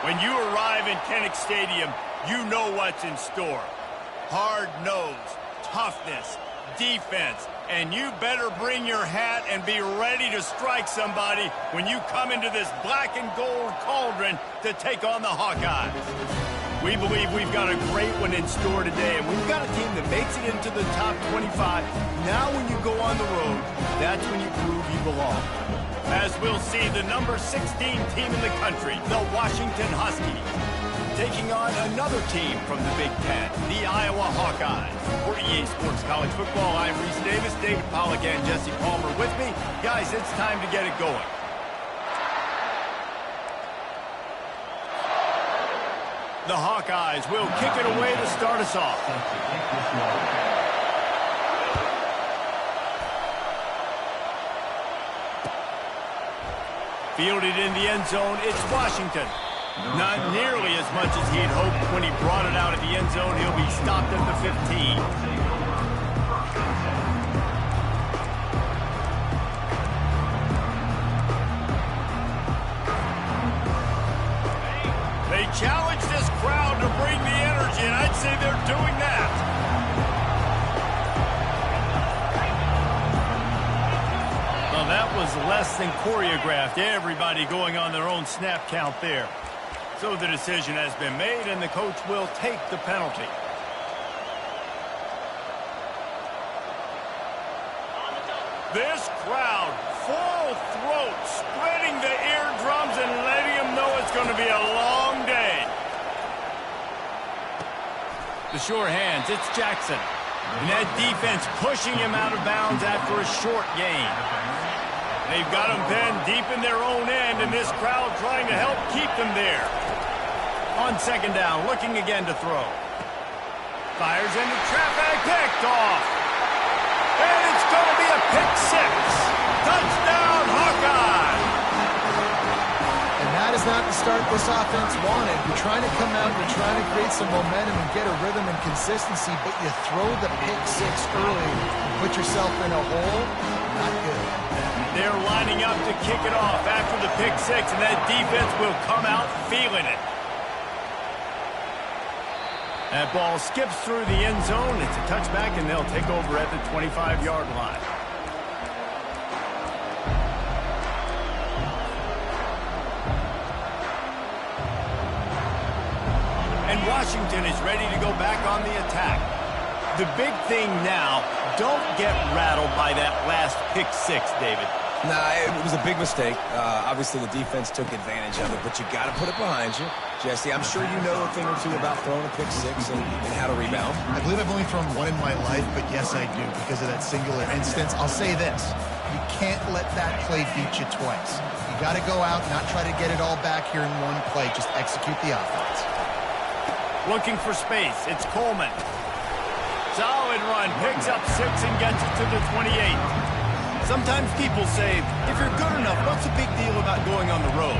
When you arrive in Kinnick Stadium, you know what's in store. Hard nose, toughness, defense, and you better bring your hat and be ready to strike somebody when you come into this black and gold cauldron to take on the Hawkeyes. We believe we've got a great one in store today, and we've got a team that makes it into the top 25. Now when you go on the road, that's when you prove you belong. As we'll see, the number 16 team in the country, the Washington Huskies, taking on another team from the Big Ten, the Iowa Hawkeyes. For EA Sports College Football, I'm Reese Davis, David Pollack, and Jesse Palmer with me. Guys, it's time to get it going. The Hawkeyes will kick it away to start us off. Fielded in the end zone, it's Washington. Not nearly as much as he'd hoped when he brought it out of the end zone. He'll be stopped at the 15. They challenge this crowd to bring the energy, and I'd say they're doing that. Well, that was less than choreographed. Everybody going on their own snap count there. So the decision has been made, and the coach will take the penalty. This crowd, full throat, spreading the eardrums and letting them know it's going to be a long day. The sure hands, it's Jackson. And that defense pushing him out of bounds after a short gain. They've got him pinned deep in their own end, and this crowd trying to help keep them there. On second down, looking again to throw. Fires into traffic, picked off. And it's going to be a pick six. Touchdown, Hawkeye! And that is not the start this offense wanted. You're trying to come out, you're trying to create some momentum and get a rhythm and consistency, but you throw the pick six early and put yourself in a hole. Not good. They're lining up to kick it off after the pick six, and that defense will come out feeling it. That ball skips through the end zone. It's a touchback, and they'll take over at the 25-yard line. And Washington is ready to go back on the attack. The big thing now, don't get rattled by that last pick six, David. Nah, it was a big mistake. Obviously, the defense took advantage of it, but you got to put it behind you. Jesse, I'm sure you know a thing or two about throwing a pick six and how to rebound. I believe I've only thrown one in my life, but yes, I do because of that singular instance. I'll say this. You can't let that play beat you twice. You got to go out, not try to get it all back here in one play. Just execute the offense. Looking for space. It's Coleman. Solid run. Picks up 6 and gets it to the 28. Sometimes people say, if you're good enough, what's the big deal about going on the road?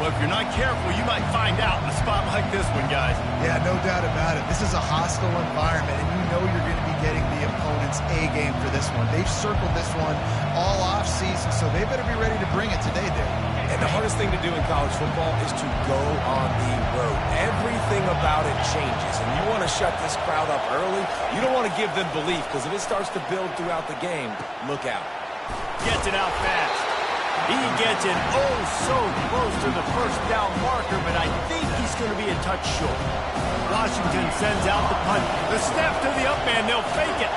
Well, if you're not careful, you might find out in a spot like this one, guys. Yeah, no doubt about it. This is a hostile environment, and you know you're going to be getting the opponent's A game for this one. They've circled this one all offseason, so they better be ready to bring it today, Dave. And the hardest thing to do in college football is to go on the road. Everything about it changes, and you want to shut this crowd up early. You don't want to give them belief, because if it starts to build throughout the game, look out. Gets it out fast. He gets it oh so close to the first down marker, but I think he's going to be a touch short. Washington sends out the punt. The snap to the up man, they'll fake it.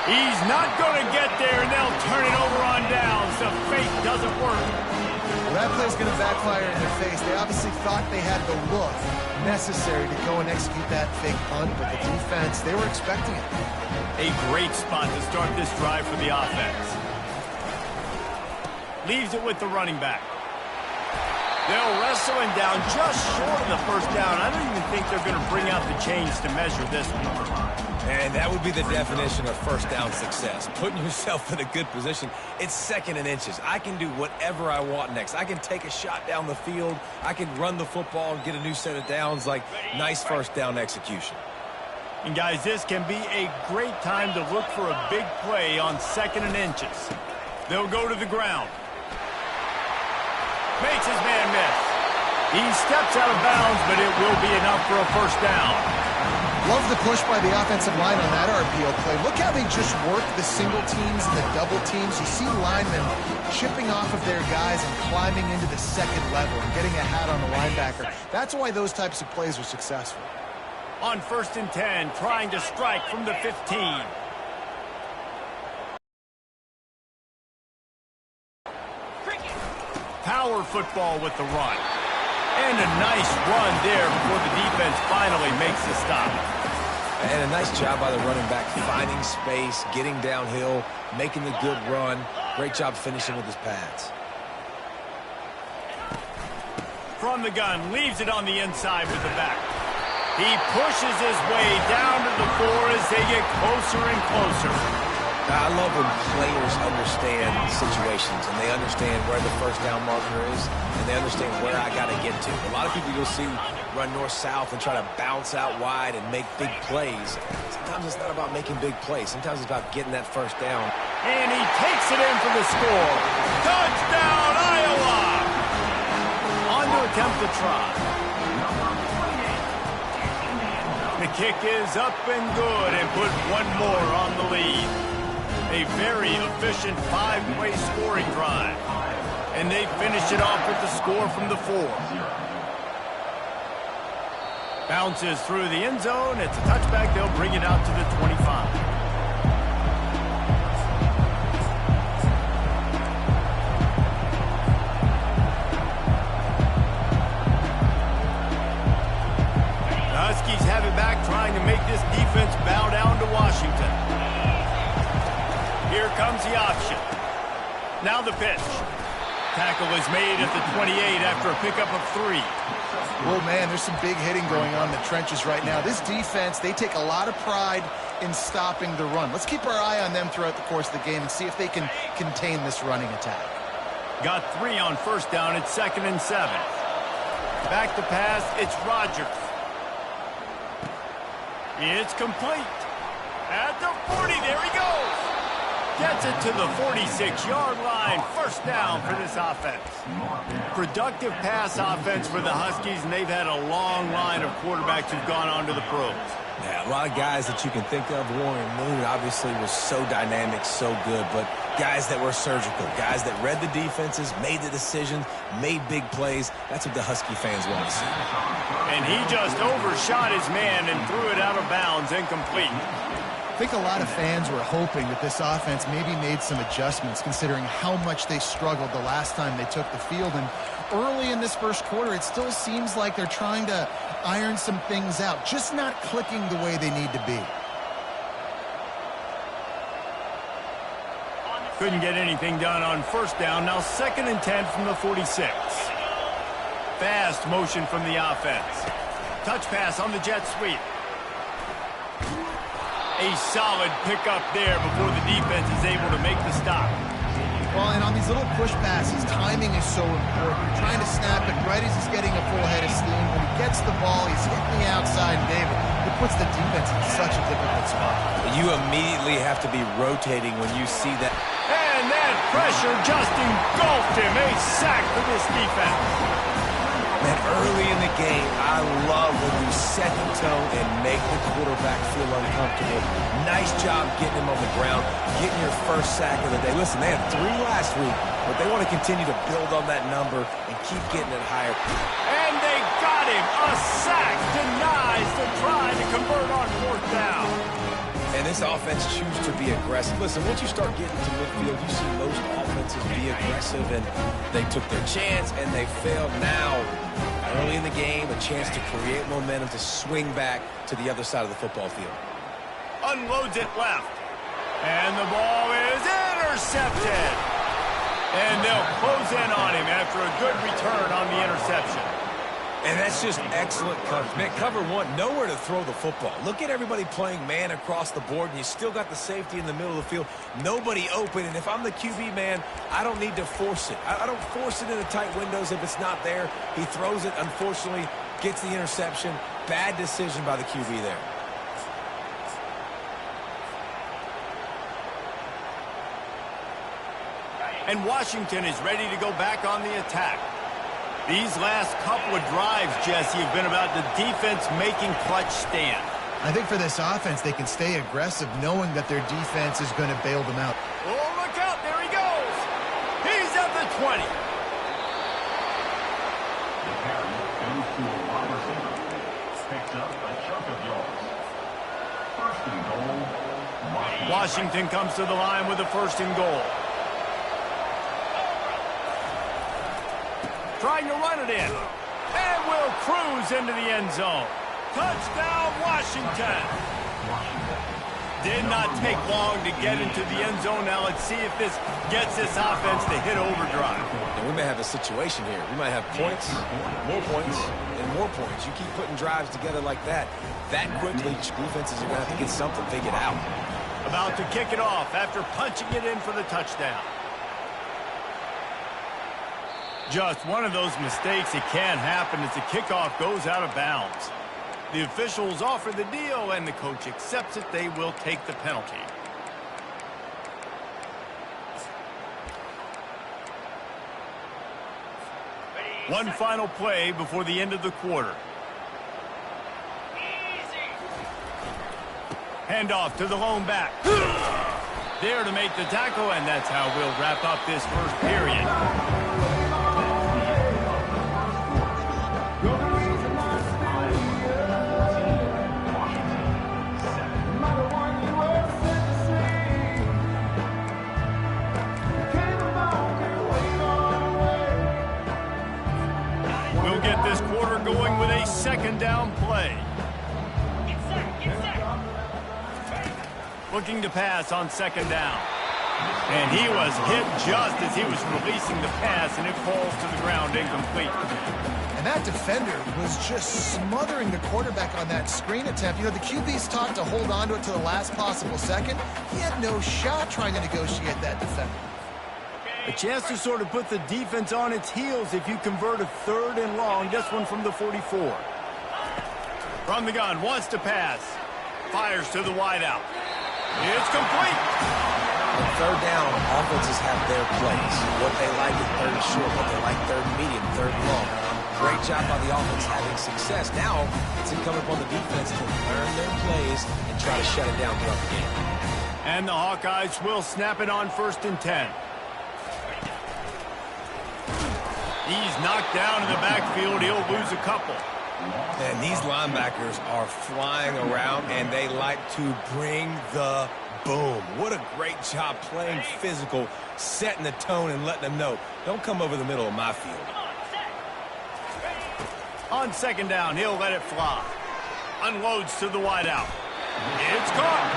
He's not going to get there, and they'll turn it over on downs. The fake doesn't work. Well, that play's going to backfire in their face. They obviously thought they had the look necessary to go and execute that fake punt, but the defense, they were expecting it. A great spot to start this drive for the offense. Leaves it with the running back. They'll wrestle him down just short of the first down. I don't even think they're going to bring out the chains to measure this one. And that would be the definition of first down success. Putting yourself in a good position. It's 2nd and inches. I can do whatever I want next. I can take a shot down the field. I can run the football and get a new set of downs. Like, nice first down execution. And guys, this can be a great time to look for a big play on 2nd and inches. They'll go to the ground. Makes his man miss. He steps out of bounds, but it will be enough for a first down. Love the push by the offensive line on that RPO play. Look how they just work the single teams and the double teams. You see linemen chipping off of their guys and climbing into the second level and getting a hat on the linebacker. That's why those types of plays are successful. On 1st and 10, trying to strike from the 15. Power football with the run. And a nice run there before the defense finally makes the stop. And a nice job by the running back, finding space, getting downhill, making the good run. Great job finishing with his pads. From the gun, leaves it on the inside with the back. He pushes his way down to the 4 as they get closer and closer. Now, I love when players understand situations and they understand where the first down marker is and they understand where I got to get to. A lot of people you'll see run north-south and try to bounce out wide and make big plays. Sometimes it's not about making big plays. Sometimes it's about getting that first down. And he takes it in for the score. Touchdown, Iowa! On to attempt the try. The kick is up and good and put one more on the lead. A very efficient 5-way scoring drive. And they finish it off with the score from the 4. Bounces through the end zone. It's a touchback. They'll bring it out to the 25. The Huskies have it back, trying to make this defense bow down to Washington. Here comes the option. Now the pitch. Tackle is made at the 28 after a pickup of 3. Oh, man, there's some big hitting going on in the trenches right now. This defense, they take a lot of pride in stopping the run. Let's keep our eye on them throughout the course of the game and see if they can contain this running attack. Got 3 on first down. It's 2nd and 7. Back to pass. It's Rodgers. It's complete. At the 40. There he goes. Gets it to the 46-yard line. First down for this offense. Productive pass offense for the Huskies, and they've had a long line of quarterbacks who've gone on to the pros. Yeah, a lot of guys that you can think of. Warren Moon obviously was so dynamic, so good, but guys that were surgical, guys that read the defenses, made the decisions, made big plays. That's what the Husky fans want to see. And he just overshot his man and threw it out of bounds, incomplete. I think a lot of fans were hoping that this offense maybe made some adjustments considering how much they struggled the last time they took the field. And early in this first quarter, it still seems like they're trying to iron some things out, just not clicking the way they need to be. Couldn't get anything done on first down. Now 2nd and 10 from the 46. Fast motion from the offense. Touch pass on the jet sweep. A solid pickup there before the defense is able to make the stop. Well, and on these little push passes, timing is so important. You're trying to snap it right as he's getting a full head of steam. When he gets the ball, he's hitting the outside, and David, it puts the defense in such a difficult spot. You immediately have to be rotating when you see that. And that pressure just engulfed him. A sack for this defense. Man, early in the game, I love when you set the tone and make the quarterback feel uncomfortable. Nice job getting him on the ground, getting your first sack of the day. Listen, they had 3 last week, but they want to continue to build on that number and keep getting it higher. And they got him. A sack denies the try to convert on 4th down. And this offense chooses to be aggressive. Listen, once you start getting to midfield, you see most offenses be aggressive, and they took their chance, and they failed. Now, early in the game, a chance to create momentum, to swing back to the other side of the football field. Unloads it left. And the ball is intercepted. And they'll close in on him after a good return on the interception. And that's just excellent coverage. Man, cover 1, nowhere to throw the football. Look at everybody playing man across the board, and you still got the safety in the middle of the field. Nobody open, and if I'm the QB, man, I don't need to force it. I don't force it into tight windows if it's not there. He throws it, unfortunately, gets the interception. Bad decision by the QB there. And Washington is ready to go back on the attack. These last couple of drives, Jesse, have been about the defense making clutch stand. I think for this offense, they can stay aggressive knowing that their defense is going to bail them out. Oh, look out. There he goes. He's at the 20. The carry goes to a wide receiver. Picks up a chunk of yards. First and goal. Washington comes to the line with a first and goal. Trying to run it in. And will cruise into the end zone. Touchdown, Washington. Did not take long to get into the end zone. Now let's see if this gets this offense to hit overdrive. And we may have a situation here. We might have points, and more points. You keep putting drives together like that quickly, defenses are going to have to get something figured out. About to kick it off after punching it in for the touchdown. Just one of those mistakes that can happen as the kickoff goes out of bounds. The officials offer the deal, and the coach accepts it. They will take the penalty. One final play before the end of the quarter. Handoff to the lone back. There to make the tackle, and that's how we'll wrap up this first period. We'll get this quarter going with a second down play. Looking to pass on second down. And he was hit just as he was releasing the pass, and it falls to the ground incomplete. And that defender was just smothering the quarterback on that screen attempt. You know, the QB's taught to hold on to it to the last possible second. He had no shot trying to negotiate that defender. A chance to sort of put the defense on its heels if you convert a third and long. This one from the 44. From the gun, wants to pass. Fires to the wideout. It's complete. On third down, offenses have their plays. What they like at third and short, what they like third and medium, third and long. Great job by the offense having success. Now it's incumbent upon the defense to learn their plays and try to shut it down throughout the game. And the Hawkeyes will snap it on first and 10. He's knocked down in the backfield. He'll lose a couple. And these linebackers are flying around, and they like to bring the boom. What a great job playing physical, setting the tone and letting them know, don't come over the middle of my field. On second down, he'll let it fly. Unloads to the wideout. It's caught.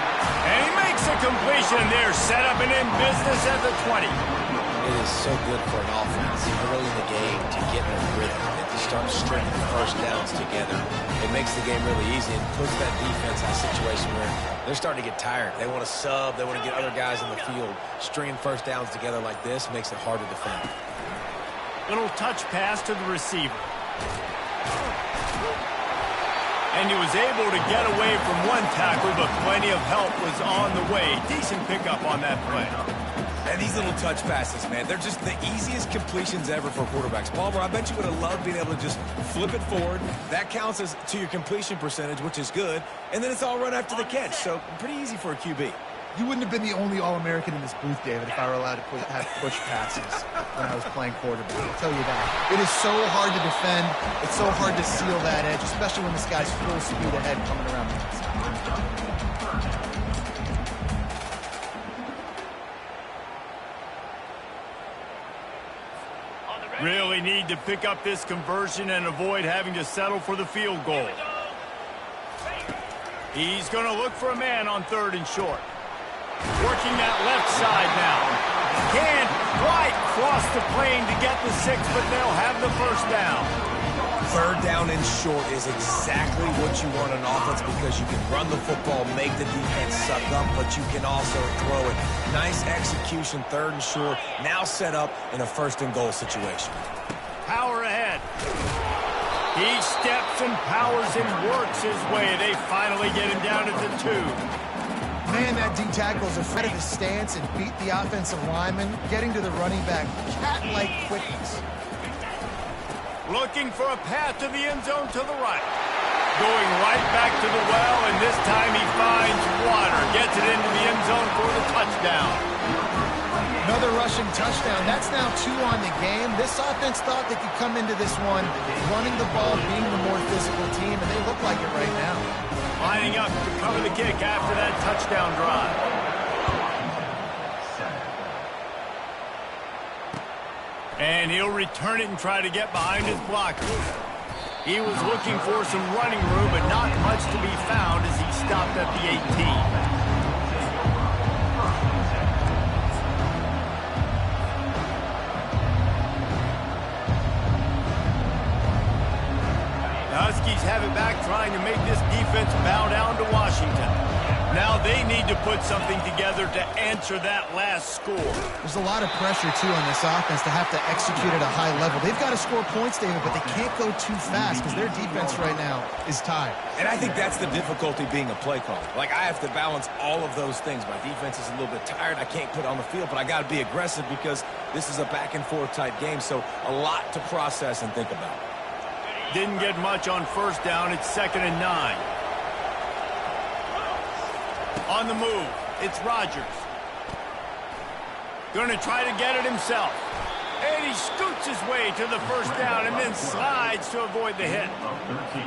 And he makes a completion. They're set up and in business at the 20. It is so good for an offense early in the game to get in a rhythm and to start stringing first downs together. It makes the game really easy and puts that defense in a situation where they're starting to get tired. They want to sub. They want to get other guys in the field. Stringing first downs together like this makes it hard to defend. Little touch pass to the receiver. And he was able to get away from one tackle, but plenty of help was on the way. Decent pickup on that play. And these little touch passes, man, they're just the easiest completions ever for quarterbacks. Palmer, I bet you would have loved being able to just flip it forward. That counts as to your completion percentage, which is good. And then it's all run after the catch, so pretty easy for a QB. You wouldn't have been the only All-American in this booth, David, if I were allowed to have push passes when I was playing quarterback. I'll tell you that. It is so hard to defend. It's so hard to seal that edge, especially when this guy's full speed ahead coming around the outside. Really need to pick up this conversion and avoid having to settle for the field goal. He's going to look for a man on third and short. Working that left side now. Can't quite cross the plane to get the 6, but they'll have the first down. Third down and short is exactly what you want in offense because you can run the football, make the defense suck up, but you can also throw it. Nice execution, third and short, now set up in a first and goal situation. Power ahead. He steps and powers and works his way. They finally get him down at the 2. Man, that D-tackle is afraid of his stance and beat the offensive lineman, getting to the running back. Cat-like quickness. Looking for a path to the end zone to the right. Going right back to the well, and this time he finds water. Gets it into the end zone for the touchdown. Another rushing touchdown. That's now 2 on the game. This offense thought they could come into this one running the ball, being the more physical team, and they look like it right now. Lining up to cover the kick after that touchdown drive. And he'll return it and try to get behind his blocker. He was looking for some running room, but not much to be found as he stopped at the 18. Huskies have it back, trying to make this defense bow down to Washington. Now they need to put something together to answer that last score. There's a lot of pressure, too, on this offense to have to execute at a high level. They've got to score points, David, but they can't go too fast because their defense right now is tired. And I think that's the difficulty being a play caller. Like, I have to balance all of those things. My defense is a little bit tired. I can't put on the field, but I got to be aggressive because this is a back-and-forth type game, so a lot to process and think about. Didn't get much on first down. It's 2nd and 9. On the move, it's Rodgers. Going to try to get it himself. And he scoots his way to the first down and then slides to avoid the hit.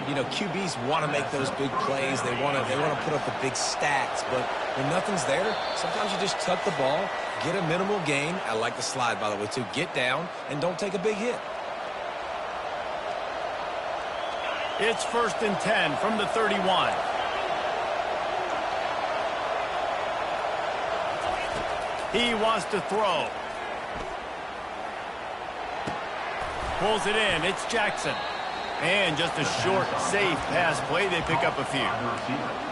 You know, QBs want to make those big plays. They want to put up the big stats, but when nothing's there, sometimes you just tuck the ball, get a minimal gain. I like the slide, by the way, too. Get down and don't take a big hit. It's 1st and 10 from the 31. He wants to throw. Pulls it in. It's Jackson. And just a short, safe pass play. They pick up a few.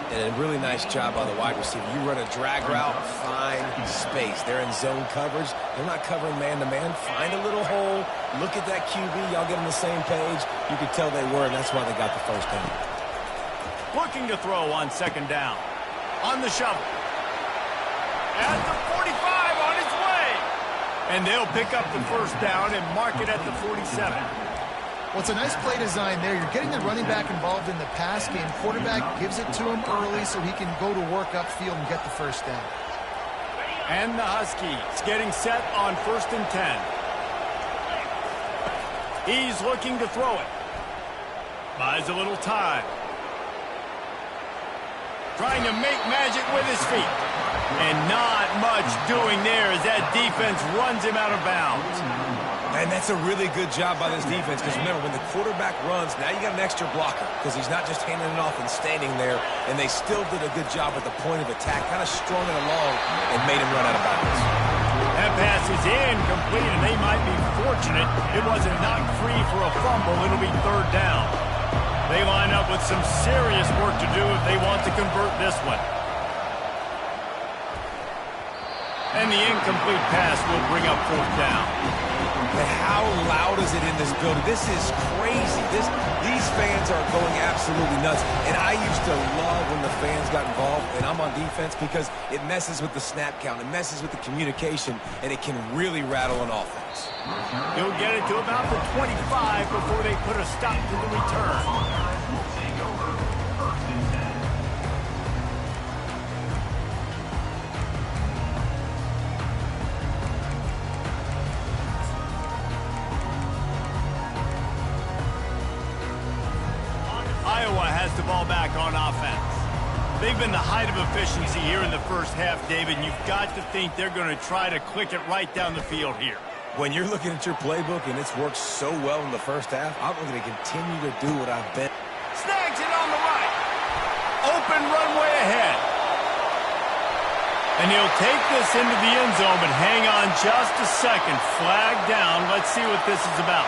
And a really nice job by the wide receiver. You run a drag route, find space. They're in zone coverage. They're not covering man-to-man. Find a little hole. Look at that QB. Y'all get on the same page. You could tell they were, and that's why they got the first down. Looking to throw on 2nd down. On the shovel. At the 45, on its way. And they'll pick up the first down and mark it at the 47. Well, it's a nice play design there. You're getting the running back involved in the pass game. Quarterback gives it to him early so he can go to work upfield and get the first down. And the Huskies getting set on 1st and 10. He's looking to throw it. Buys a little time. Trying to make magic with his feet. And not much doing there as that defense runs him out of bounds. And that's a really good job by this defense because remember, when the quarterback runs, now you got an extra blocker because he's not just handing it off and standing there, and they still did a good job at the point of attack, kind of strung it along and made him run out of bounds. That pass is incomplete, and they might be fortunate it wasn't knocked free for a fumble. It'll be 3rd down. They line up with some serious work to do if they want to convert this one. And the incomplete pass will bring up 4th down. But how loud is it in this building? This is crazy. These fans are going absolutely nuts. And I used to love when the fans got involved, and I'm on defense, because it messes with the snap count. It messes with the communication, and it can really rattle an offense. He'll get it to about the 25 before they put a stop to the return. Iowa has the ball back on offense. They've been the height of efficiency here in the first half, David, and you've got to think they're going to try to click it right down the field here. When you're looking at your playbook and it's worked so well in the first half, I'm going to continue to do what I've been. Snags it on the right. Open runway ahead. And he'll take this into the end zone, but hang on just a second. Flag down. Let's see what this is about.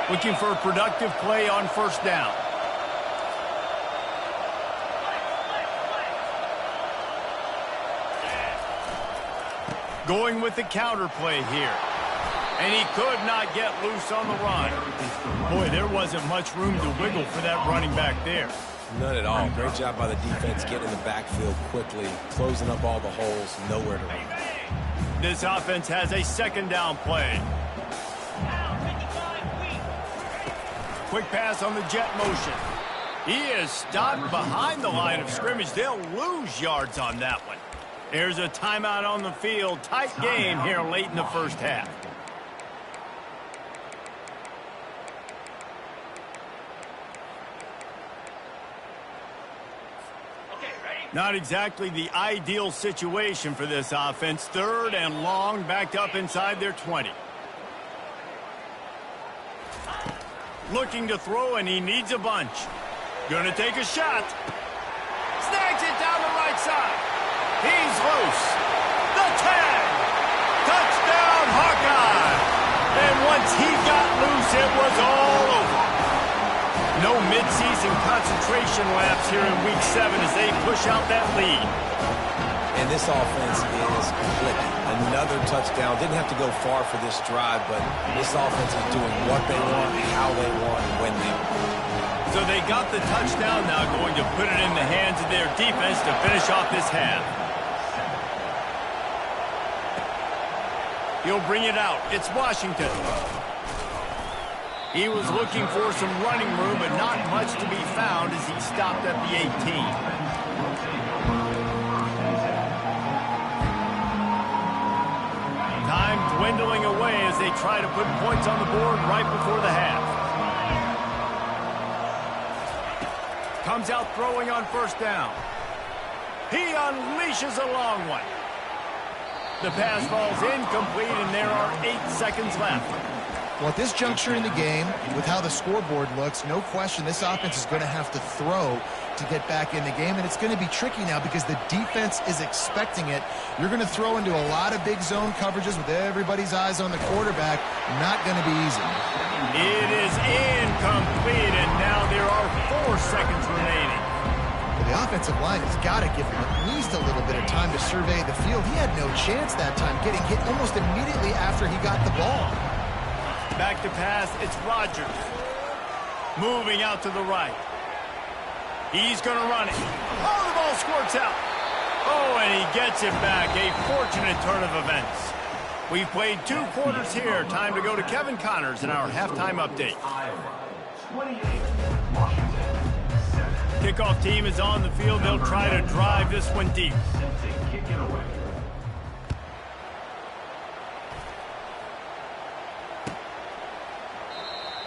Looking for a productive play on 1st down. Going with the counter play here. And he could not get loose on the run. Boy, there wasn't much room to wiggle for that running back there. None at all. Great job by the defense getting in the backfield quickly, closing up all the holes, nowhere to run. This offense has a second down play. Quick pass on the jet motion. He is stopped behind the line of scrimmage. They'll lose yards on that one. There's a timeout on the field. Tight game here late in the first half. Not exactly the ideal situation for this offense. Third and long, backed up inside their 20. Looking to throw, and he needs a bunch. Gonna take a shot. Snags it down the right side. He's loose. The tag. Touchdown, Hawkeye. And once he got loose, it was all over. No midseason concentration laps here in Week 7 as they push out that lead. And this offense is clicking. Another touchdown. Didn't have to go far for this drive, but this offense is doing what they want, how they want, and when they want. So they got the touchdown, now going to put it in the hands of their defense to finish off this half. He'll bring it out. It's Washington. He was looking for some running room, but not much to be found as he stopped at the 18. Time dwindling away as they try to put points on the board right before the half. Comes out throwing on first down. He unleashes a long one. The pass falls incomplete, and there are 8 seconds left. Well, at this juncture in the game, with how the scoreboard looks, no question this offense is going to have to throw to get back in the game, and it's going to be tricky now because the defense is expecting it. You're going to throw into a lot of big zone coverages with everybody's eyes on the quarterback. Not going to be easy. It is incomplete, and now there are 4 seconds remaining. Well, the offensive line has got to give him at least a little bit of time to survey the field. He had no chance that time, getting hit almost immediately after he got the ball. Back to pass, it's Rodgers. Moving out to the right. He's going to run it. Oh, the ball squirts out. Oh, and he gets it back. A fortunate turn of events. We've played 2 quarters here. Time to go to Kevin Connors in our halftime update. Kickoff team is on the field. They'll try to drive this one deep.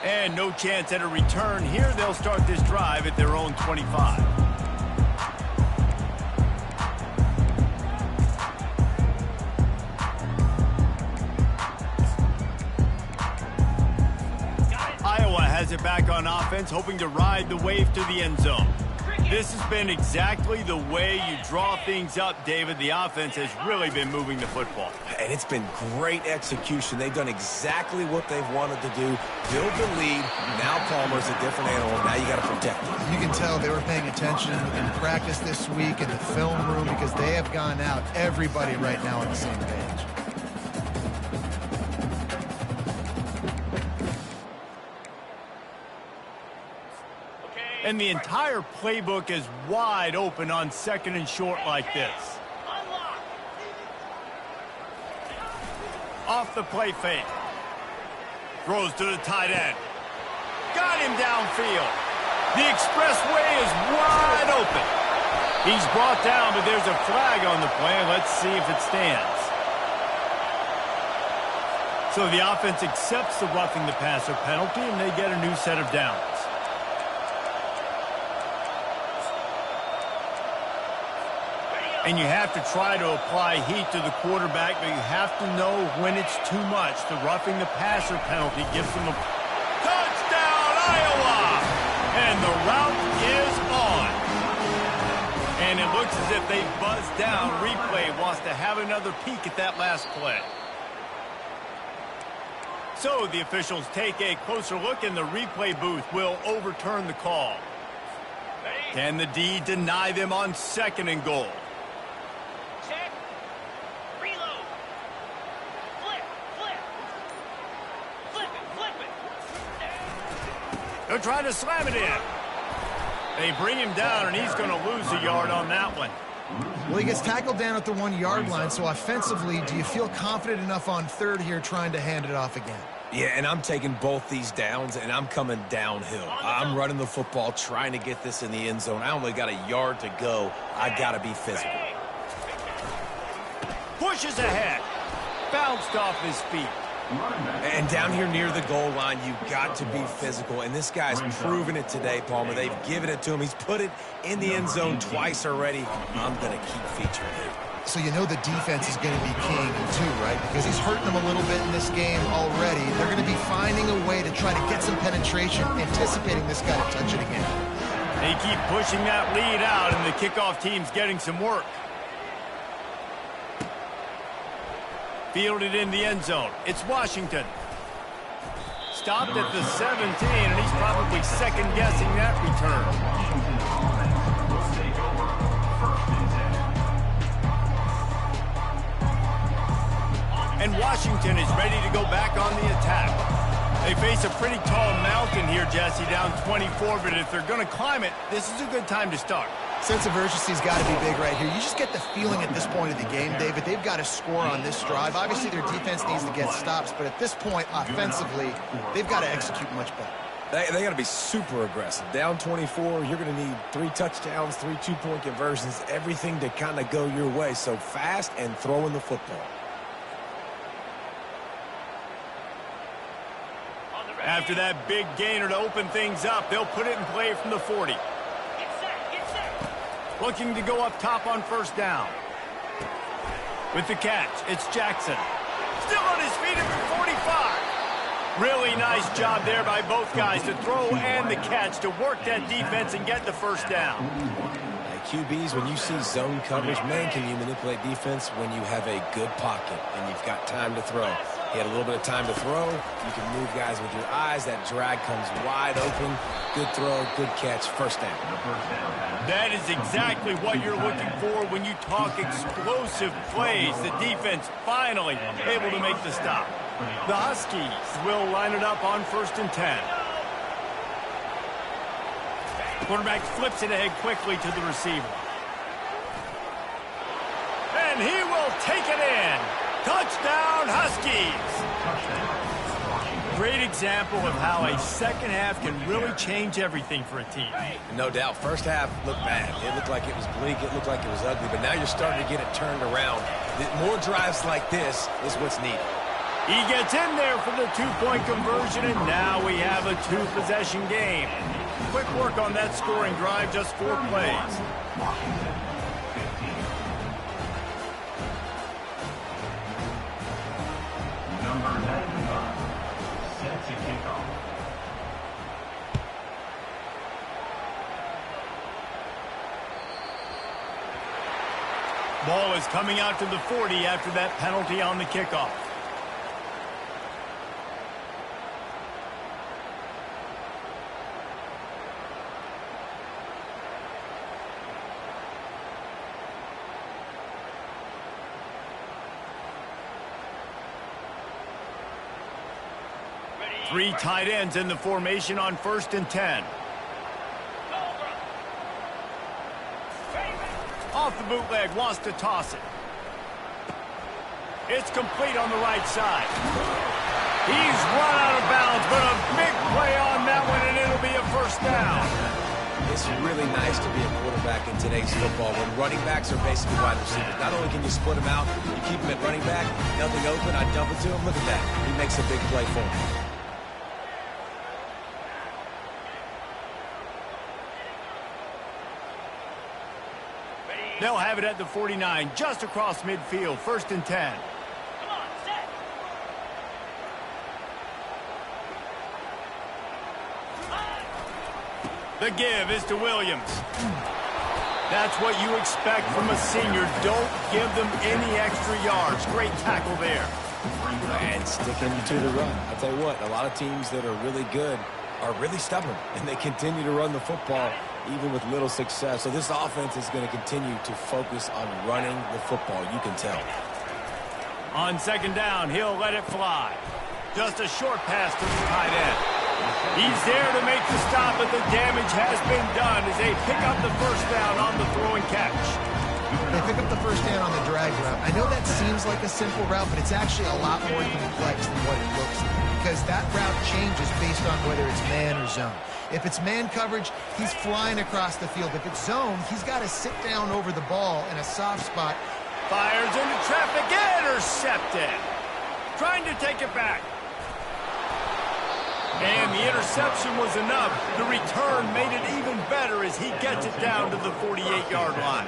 And no chance at a return here. They'll start this drive at their own 25. Iowa has it back on offense, hoping to ride the wave to the end zone. This has been exactly the way you draw things up, David. The offense has really been moving the football. And it's been great execution. They've done exactly what they've wanted to do. Build the lead. Now Palmer's a different animal. Now you got to protect him. You can tell they were paying attention in practice this week in the film room because they have gone out, everybody right now on the same page. And the entire playbook is wide open on second and short like this. Off the play fake. Throws to the tight end. Got him downfield. The expressway is wide open. He's brought down, but there's a flag on the play. Let's see if it stands. So the offense accepts the roughing the passer penalty, and they get a new set of downs. And you have to try to apply heat to the quarterback, but you have to know when it's too much. The roughing the passer penalty gives them a touchdown, Iowa! And the route is on. And it looks as if they buzzed down. Replay wants to have another peek at that last play. So the officials take a closer look, and the replay booth will overturn the call. Can the D deny them on second and goal? They're trying to slam it in. They bring him down, and he's going to lose a yard on that one. Well, he gets tackled down at the 1-yard line, so offensively, do you feel confident enough on third here trying to hand it off again? Yeah, and I'm taking both these downs, and I'm coming downhill. I'm running the football, trying to get this in the end zone. I only got a yard to go. I got to be physical. Pushes ahead. Bounced off his feet. And down here near the goal line, you've got to be physical. And this guy's proven it today, Palmer. They've given it to him. He's put it in the end zone twice already. I'm going to keep featuring him. So you know the defense is going to be king too, right? Because he's hurting them a little bit in this game already. They're going to be finding a way to try to get some penetration, anticipating this guy to touch it again. They keep pushing that lead out, and the kickoff team's getting some work. Fielded in the end zone. It's Washington. Stopped at the 17, and he's probably second-guessing that return. And Washington is ready to go back on the attack. They face a pretty tall mountain here, Jesse, down 24, but if they're going to climb it, this is a good time to start. Sense of urgency's got to be big right here. You just get the feeling at this point of the game, David, they've got to score on this drive. Obviously, their defense needs to get stops, but at this point, offensively, they've got to execute much better. They got to be super aggressive. Down 24, you're going to need 3 touchdowns, 3 two-point conversions, everything to kind of go your way. So fast and throwing the football. After that big gainer to open things up, they'll put it in play from the 40. Looking to go up top on first down. With the catch, it's Jackson. Still on his feet at the 45. Really nice job there by both guys to throw and the catch to work that defense and get the first down. QBs, when you see zone coverage, man, can you manipulate defense when you have a good pocket and you've got time to throw. He had a little bit of time to throw. You can move guys with your eyes. That drag comes wide open. Good throw, good catch, first down. That is exactly what you're looking for when you talk explosive plays. The defense finally able to make the stop. The Huskies will line it up on 1st and 10. Quarterback flips it ahead quickly to the receiver. And he will take it in. Touchdown, Huskies! Great example of how a second half can really change everything for a team. No doubt. First half looked bad. It looked like it was bleak. It looked like it was ugly. But now you're starting to get it turned around. More drives like this is what's needed. He gets in there for the 2-point conversion, and now we have a 2-possession game. Quick work on that scoring drive, just 4 plays. Number 95 set to kick off. Ball is coming out to the 40 after that penalty on the kickoff. Three tight ends in the formation on 1st and 10. Off the bootleg, wants to toss it. It's complete on the right side. He's run out of bounds, but a big play on that one, and it'll be a first down. It's really nice to be a quarterback in today's football when running backs are basically wide receivers. Not only can you split them out, you keep them at running back, nothing open, I dump it to him. Look at that. He makes a big play for him. They'll have it at the 49, just across midfield, 1st and 10. The give is to Williams. That's what you expect from a senior. Don't give them any extra yards. Great tackle there. And sticking to the run. I'll tell you what, a lot of teams that are really good are really stubborn, and they continue to run the football even with little success. So this offense is going to continue to focus on running the football. You can tell. On 2nd down, he'll let it fly. Just a short pass to the tight end. He's there to make the stop, but the damage has been done as they pick up the first down on the throw and catch. They pick up the first down on the drag route. I know that seems like a simple route, but it's actually a lot more complex than what it looks like, because that route changes based on whether it's man or zone. If it's man coverage, he's flying across the field. If it's zone, he's got to sit down over the ball in a soft spot. Fires into traffic, intercepted. Trying to take it back. And the interception was enough. The return made it even better as he gets it down to the 48-yard line.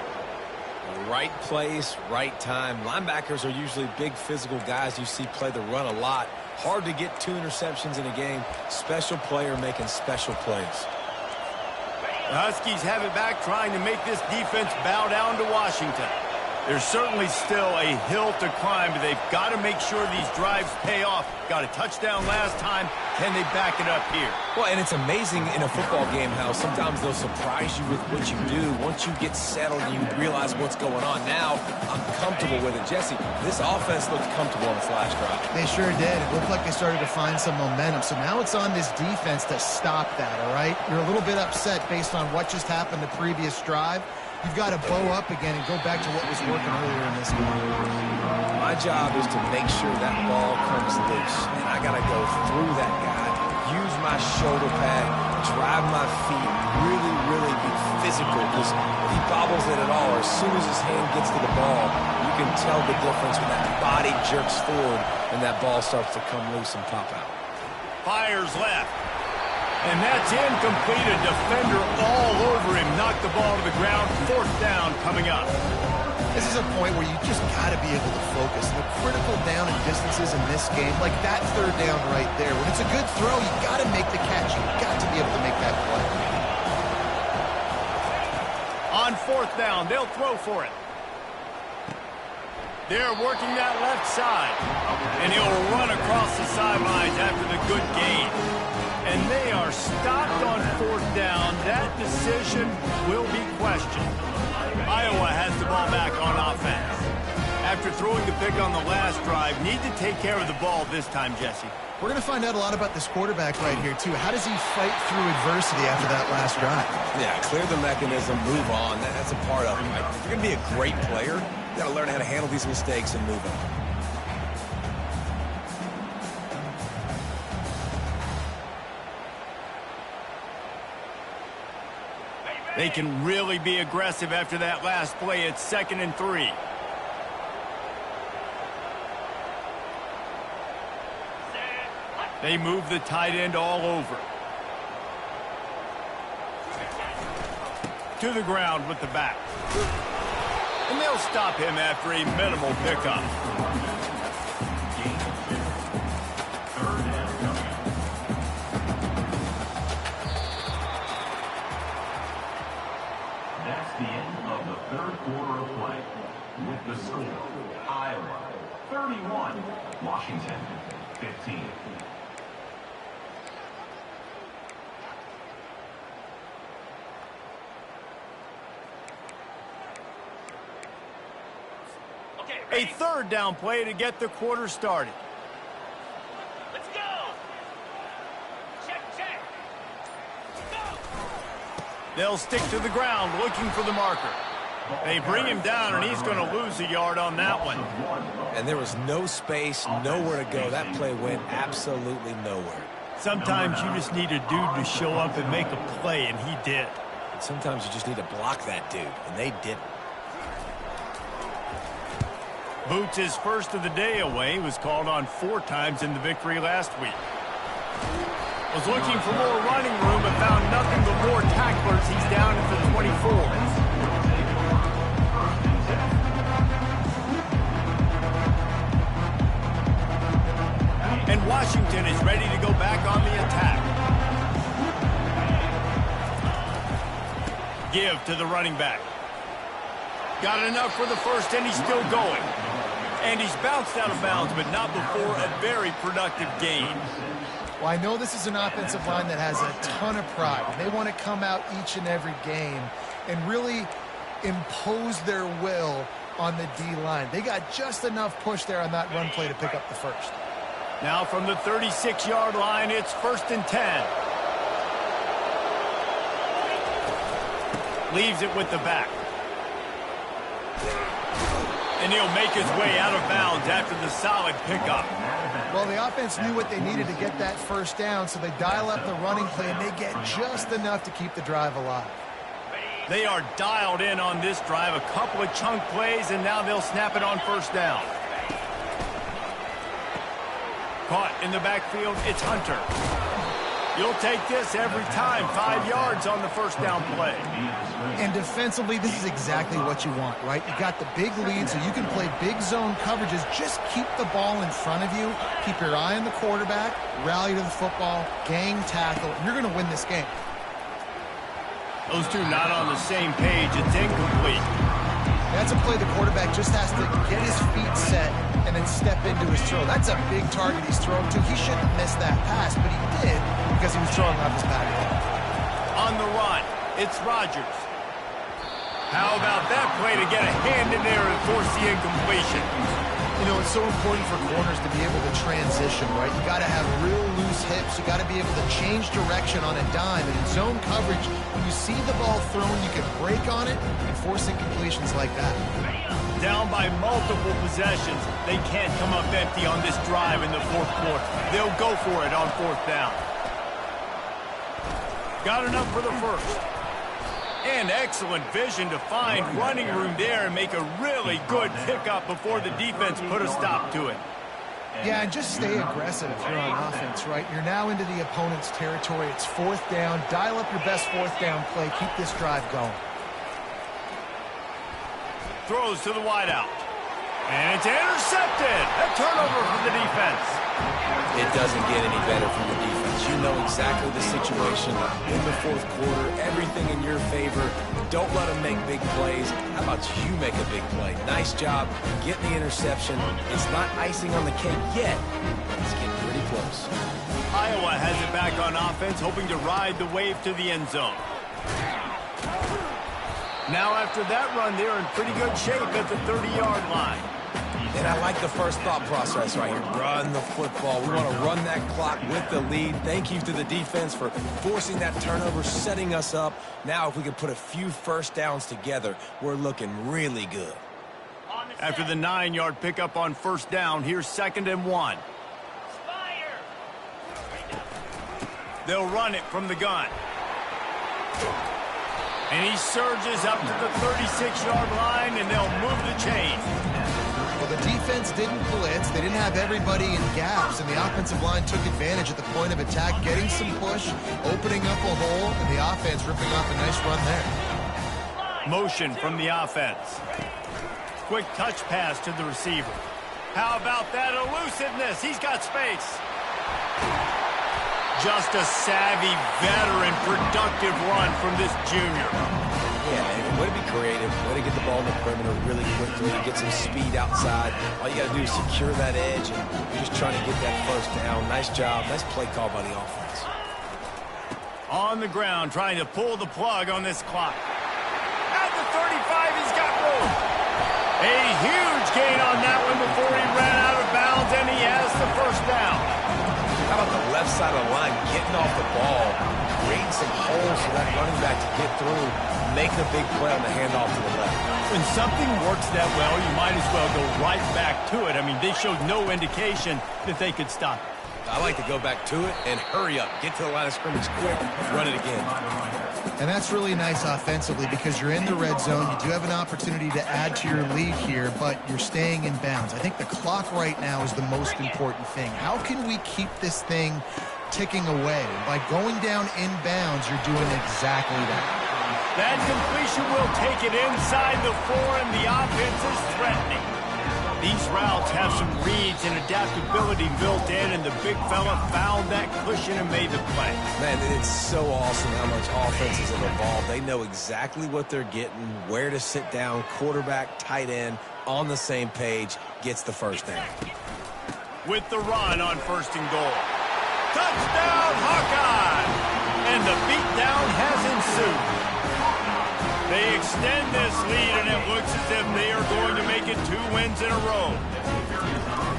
Right place, right time. Linebackers are usually big physical guys you see play the run a lot. Hard to get 2 interceptions in a game. Special player making special plays. The Huskies have it back, trying to make this defense bow down to Washington. There's certainly still a hill to climb, but they've got to make sure these drives pay off. Got a touchdown last time. Can they back it up here? Well, and it's amazing in a football game how sometimes they'll surprise you with what you do. Once you get settled and you realize what's going on, now I'm comfortable with it. Jesse, this offense looked comfortable on its last drive. They sure did. It looked like they started to find some momentum. So now it's on this defense to stop that, all right? You're a little bit upset based on what just happened the previous drive. You've got to bow up again and go back to what was working earlier in this game. My job is to make sure that ball comes loose, and I got to go through that guy, use my shoulder pad, drive my feet, really be physical, because if he bobbles it at all, or as soon as his hand gets to the ball, you can tell the difference when that body jerks forward and that ball starts to come loose and pop out. Fires left. And that's incomplete. A defender all over him. Knocked the ball to the ground. 4th down coming up. This is a point where you just got to be able to focus. The critical down and distances in this game, like that 3rd down right there. When it's a good throw, you got to make the catch. You've got to be able to make that play. On 4th down, they'll throw for it. They're working that left side. And he'll run across the sidelines after the good gain. And they are stopped on 4th down. That decision will be questioned. Iowa has the ball back on offense. After throwing the pick on the last drive, need to take care of the ball this time, Jesse. We're going to find out a lot about this quarterback right here, too. How does he fight through adversity after that last drive? Yeah, clear the mechanism, move on. That's a part of it, right? If you're going to be a great player, you got to learn how to handle these mistakes and move on. They can really be aggressive after that last play. It's 2nd and 3. They move the tight end all over. To the ground with the back. And they'll stop him after a minimal pickup. That's the end of the 3rd quarter of play. With the score, Iowa 31, Washington 15. A 3rd down play to get the quarter started. Let's go. Check. Go. They'll stick to the ground looking for the marker. They bring him down, and he's going to lose a yard on that one. And there was no space, nowhere to go. That play went absolutely nowhere. Sometimes you just need a dude to show up and make a play, and he did. And sometimes you just need to block that dude, and they didn't. Boots' first of the day away, was called on 4 times in the victory last week. Was looking for more running room but found nothing but more tacklers. He's down at the 24. And Washington is ready to go back on the attack. Give to the running back. Got enough for the first, and he's still going. And he's bounced out of bounds, but not before a very productive gain. Well, I know this is an offensive line that has a ton of pride. They want to come out each and every game and really impose their will on the D-line. They got just enough push there on that run play to pick up the first. Now from the 36-yard line, it's 1st and 10. Leaves it with the back. And he'll make his way out of bounds after the solid pickup. Well, the offense knew what they needed to get that first down, so they dial up the running play, and they get just enough to keep the drive alive. They are dialed in on this drive. A couple of chunk plays, and now they'll snap it on 1st down. Caught in the backfield, it's Hunter. You'll take this every time. 5 yards on the 1st down play. And defensively, this is exactly what you want, right? You got the big lead, so you can play big zone coverages. Just keep the ball in front of you. Keep your eye on the quarterback. Rally to the football. Gang tackle. You're going to win this game. Those two not on the same page. It's incomplete. That's a play the quarterback just has to get his feet set and then step into his throw. That's a big target he's throwing to. He shouldn't miss that pass, but he did because he was throwing off his back. On the run, it's Rodgers. How about that play to get a hand in there and force the incompletion? You know, it's so important for corners to be able to transition, right? You got to have real loose hips. You got to be able to change direction on a dime. And in zone coverage, when you see the ball thrown, you can break on it and force incompletions like that. Down by multiple possessions. They can't come up empty on this drive in the 4th quarter. They'll go for it on 4th down. Got enough for the 1st. And excellent vision to find running room there and make a really good pickup before the defense put a stop to it. Yeah, and just stay aggressive if you're on offense, right? You're now into the opponent's territory. It's 4th down. Dial up your best 4th down play. Keep this drive going. Throws to the wideout. And it's intercepted. A turnover for the defense. It doesn't get any better from the defense. You know exactly the situation in the 4th quarter. Everything in your favor. Don't let them make big plays. How about you make a big play? Nice job getting the interception. It's not icing on the cake yet, but it's getting pretty close. Iowa has it back on offense, hoping to ride the wave to the end zone. Now after that run, they're in pretty good shape at the 30-yard line. And I like the first thought process right here. Run the football. We want to run that clock with the lead. Thank you to the defense for forcing that turnover, setting us up. Now if we can put a few 1st downs together, we're looking really good. After the 9-yard pickup on 1st down, here's 2nd and 1. They'll run it from the gun. And he surges up to the 36-yard line, and they'll move the chain. Well, the defense didn't blitz. They didn't have everybody in gaps, and the offensive line took advantage at the point of attack, getting some push, opening up a hole, and the offense ripping off a nice run there. Motion from the offense. Quick touch pass to the receiver. How about that elusiveness? He's got space. Just a savvy, veteran, productive run from this junior. Yeah, man, way to be creative, way to get the ball in the perimeter really quickly, get some speed outside. All you got to do is secure that edge, and you're just trying to get that 1st down. Nice job. Nice play call by the offense. On the ground, trying to pull the plug on this clock. At the 35, he's got room. A huge gain on that one before he ran out of bounds, and he has the 1st down. How about the left side of the line getting off the ball, creating some holes for that running back to get through, making a big play on the handoff to the left. When something works that well, you might as well go right back to it. I mean, they showed no indication that they could stop it. I like to go back to it and hurry up. Get to the line of scrimmage quick, run it again. And that's really nice offensively because you're in the red zone. You do have an opportunity to add to your lead here, but you're staying in bounds. I think the clock right now is the most important thing. How can we keep this thing ticking away? By going down in bounds, you're doing exactly that. That completion will take it inside the 4, and the offense is threatening. These routes have some reads and adaptability built in, and the big fella found that cushion and made the play. Man, it's so awesome how much offenses have evolved. They know exactly what they're getting, where to sit down, quarterback, tight end, on the same page, gets the 1st down. With the run on 1st and goal. Touchdown, Hawkeye! And the beatdown has ensued. They extend this lead, and it looks as if they are going to make it 2 wins in a row.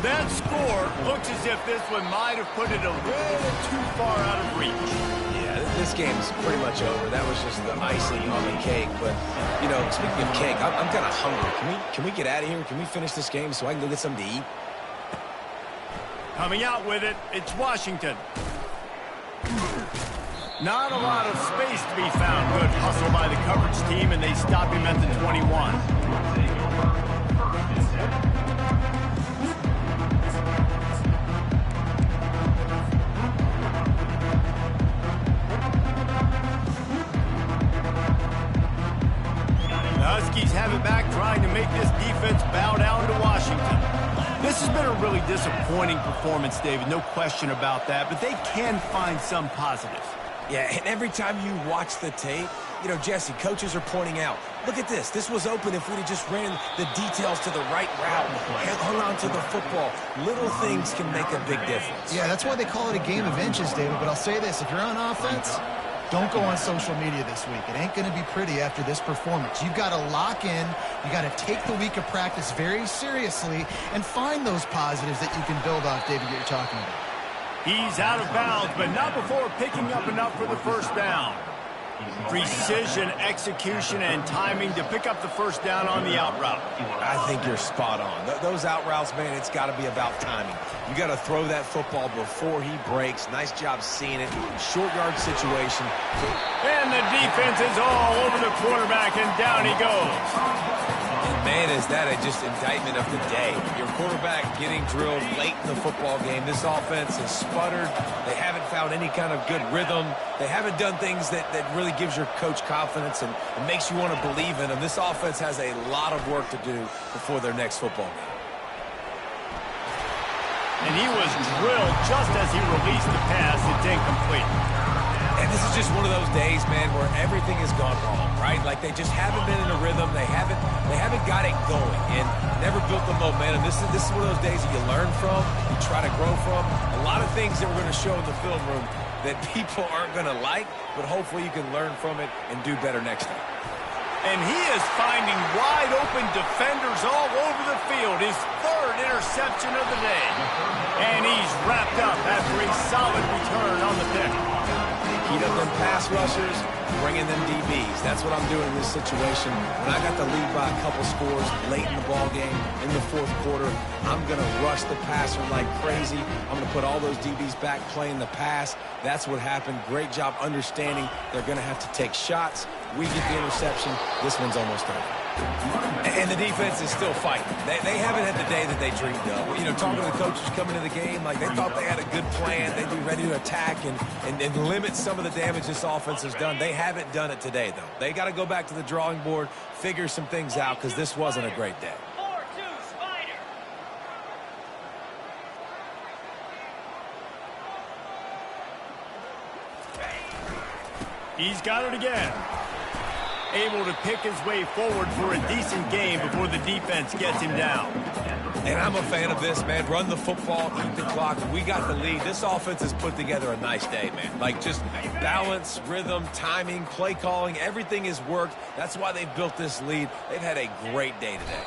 That score looks as if this one might have put it a little too far out of reach. Yeah, this game's pretty much over. That was just the icing on the cake. But, you know, speaking of cake, I'm kind of hungry. Can we get out of here? Can we finish this game so I can go get something to eat? Coming out with it, it's Washington. Not a lot of space to be found. Good hustle by the coverage team, and they stop him at the 21. The Huskies have it back, trying to make this defense bow down to Washington. This has been a really disappointing performance, David, no question about that, but they can find some positives. Yeah, and every time you watch the tape, you know, Jesse, coaches are pointing out, look at this. This was open if we'd have just ran the details to the right route and hung on to the football. Little things can make a big difference. Yeah, that's why they call it a game of inches, David. But I'll say this, if you're on offense, don't go on social media this week. It ain't going to be pretty after this performance. You've got to lock in. You got to take the week of practice very seriously and find those positives that you can build off, David, that you're talking about. He's out of bounds, but not before picking up enough for the first down. Precision, execution, and timing to pick up the first down on the out route. I think you're spot on. Those out routes, man, it's got to be about timing. You got to throw that football before he breaks. Nice job seeing it. Short yard situation. And the defense is all over the quarterback, and down he goes. Man, is that just indictment of the day. Your quarterback getting drilled late in the football game. This offense has sputtered. They haven't found any kind of good rhythm. They haven't done things that really gives your coach confidence and makes you want to believe in them. This offense has a lot of work to do before their next football game. And he was drilled just as he released the pass. It's incomplete. And this is just one of those days, man, where everything has gone wrong, right? Like they just haven't been in a rhythm. They haven't got it going and never built the momentum. This is one of those days that you learn from, you try to grow from. A lot of things that we're going to show in the film room that people aren't going to like, but hopefully you can learn from it and do better next time. And he is finding wide open defenders all over the field. His third interception of the day. And he's wrapped up after a solid return on the pick. Heat up them pass rushers, bringing them DBs. That's what I'm doing in this situation. When I got the lead by a couple scores late in the ball game, in the fourth quarter, I'm going to rush the passer like crazy. I'm going to put all those DBs back playing the pass. That's what happened. Great job understanding they're going to have to take shots. We get the interception. This one's almost over. And the defense is still fighting. They haven't had the day that they dreamed of. You know, talking to the coaches coming to the game, like they thought they had a good plan. They'd be ready to attack and limit some of the damage this offense has done. They haven't done it today, though. They got to go back to the drawing board, figure some things out, because this wasn't a great day. 4-2 Spider. He's got it again. Able to pick his way forward for a decent game before the defense gets him down. And I'm a fan of this, man. Run the football, eat the clock. We got the lead. This offense has put together a nice day, man. Like just balance, rhythm, timing, play calling, everything has worked. That's why they've built this lead. They've had a great day today.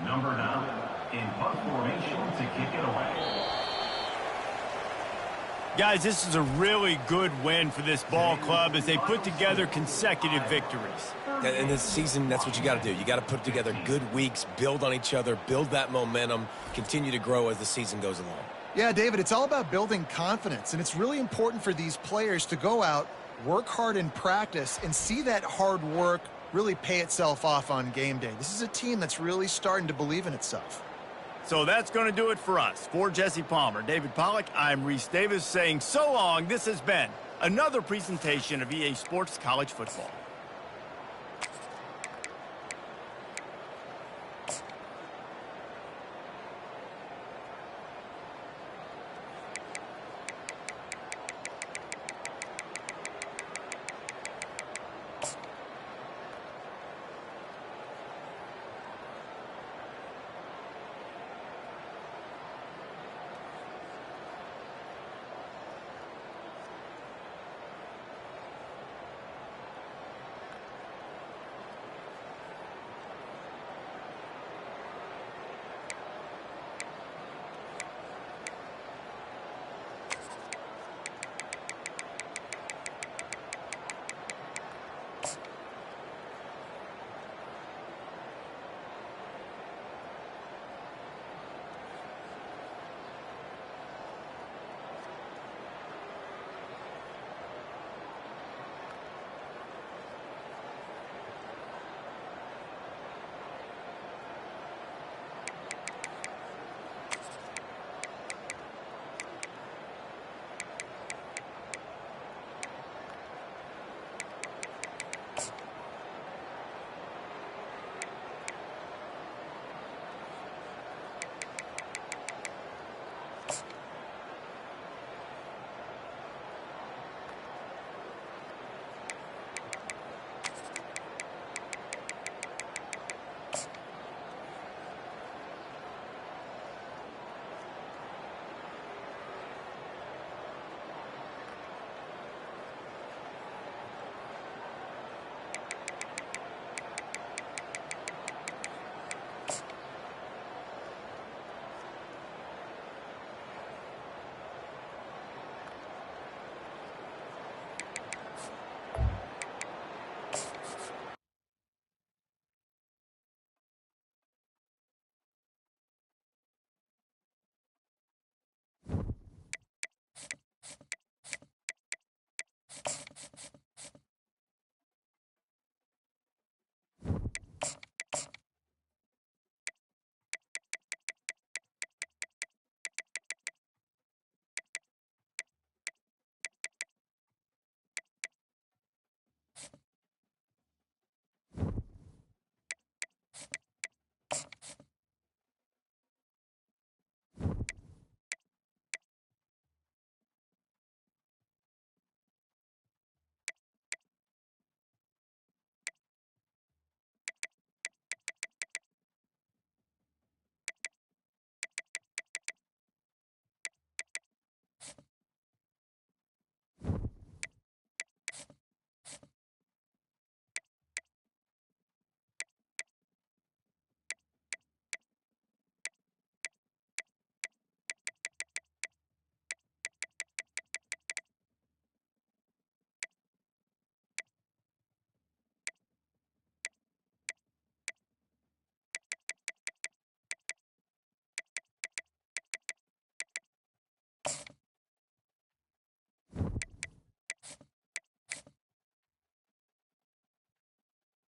Number 9, in punt formation to kick it away. Guys, this is a really good win for this ball club as they put together consecutive victories. In this season, that's what you got to do. You got to put together good weeks, build on each other, build that momentum, continue to grow as the season goes along. Yeah, David, it's all about building confidence, and it's really important for these players to go out, work hard in practice, and see that hard work really pay itself off on game day. This is a team that's really starting to believe in itself. So that's going to do it for us. For Jesse Palmer, David Pollack, I'm Reese Davis saying so long. This has been another presentation of EA Sports College Football.